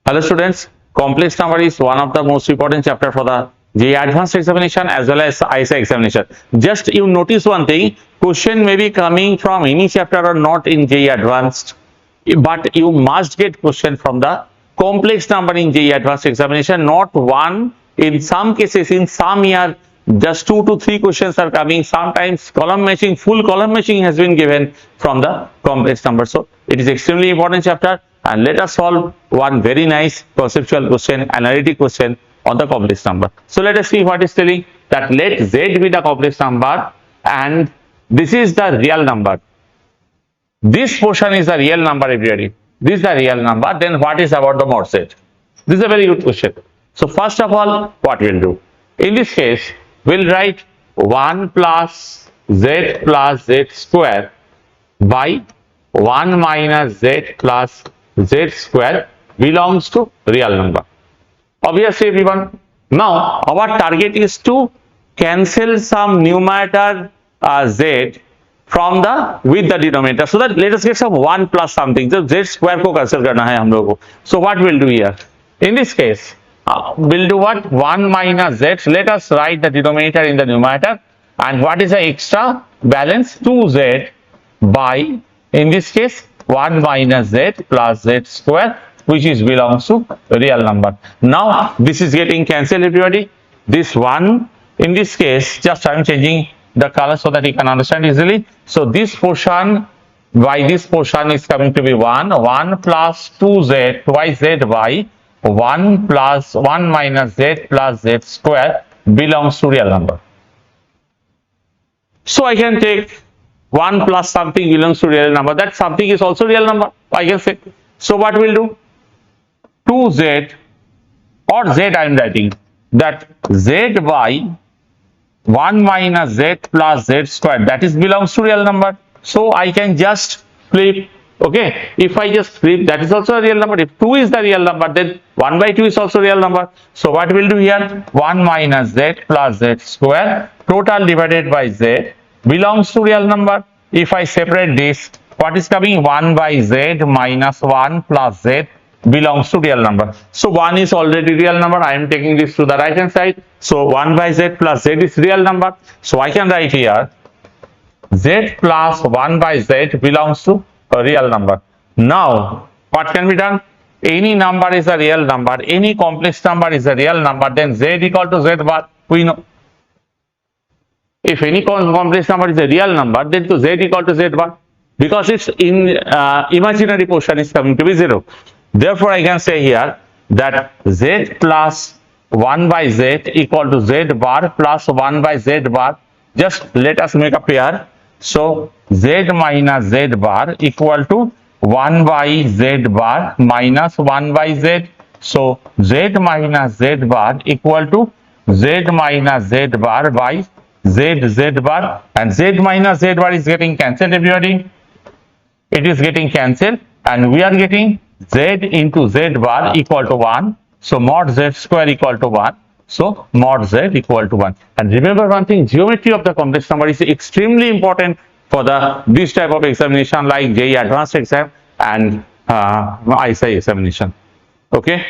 Hello students, complex number is one of the most important chapter for the JEE advanced examination as well as ISA examination. Just you notice one thing, question may be coming from any chapter or not in JEE advanced, but you must get question from the complex number in JEE advanced examination, not one. In some cases, in some year, just 2 to 3 questions are coming. Sometimes column matching, full column matching has been given from the complex number. So it is extremely important chapter. And let us solve one very nice conceptual question, analytic question on the complex number. So let us see what is telling, that let Z be the complex number and this is the real number. This portion is the real number, everybody. This is the real number. Then what is about the mod Z? This is a very good question. So first of all, what we'll do? In this case, we'll write 1 plus Z square by 1 minus Z plus Z square belongs to real number. Obviously everyone. Now our target is to cancel some numerator Z from the with the denominator, so that let us get some 1 plus something. So Z square को cancel करना है हम लोगों को. So what we'll do here? In this case, we'll do what? 1 minus Z. Let us write the denominator in the numerator, and what is the extra balance? 2Z by, in this case, 1 minus Z plus Z square, which is belongs to real number. Now this is getting cancelled, everybody. This one, in this case, just I am changing the color so that you can understand easily. So this portion by this portion is coming to be 1 plus 2Z twice Z by 1 plus 1 minus Z plus Z square belongs to real number. So I can take 1 plus something belongs to real number. That something is also real number, I can say. So what we'll do? 2Z or Z I am writing that Z by 1 minus Z plus Z square, that is belongs to real number. So I can just flip. Okay, if I just flip, that is also a real number. If 2 is the real number, then 1 by 2 is also real number. So what we'll do here? 1 minus Z plus Z square total divided by Z belongs to real number. If I separate this, what is coming? 1 by Z minus 1 plus Z belongs to real number. So 1 is already real number. I am taking this to the right hand side. So 1 by Z plus Z is real number. So I can write here Z plus 1 by Z belongs to a real number. Now what can be done? Any number is a real number. Any complex number is a real number. Then Z equal to Z bar. We know. If any complex number is a real number, then to Z equal to Z bar, because its imaginary portion is coming to be 0. Therefore, I can say here that Z plus 1 by Z equal to Z bar plus 1 by Z bar. Just let us make a pair. So Z minus Z bar equal to 1 by Z bar minus 1 by Z. So Z minus Z bar equal to Z minus Z bar by Z bar, and Z minus Z bar is getting cancelled, everybody. It is getting cancelled, and we are getting Z into Z bar equal to 1. So mod Z square equal to 1. So mod Z equal to 1. And remember one thing, geometry of the complex number is extremely important for this type of examination like JEE advanced exam and ISA examination. Okay.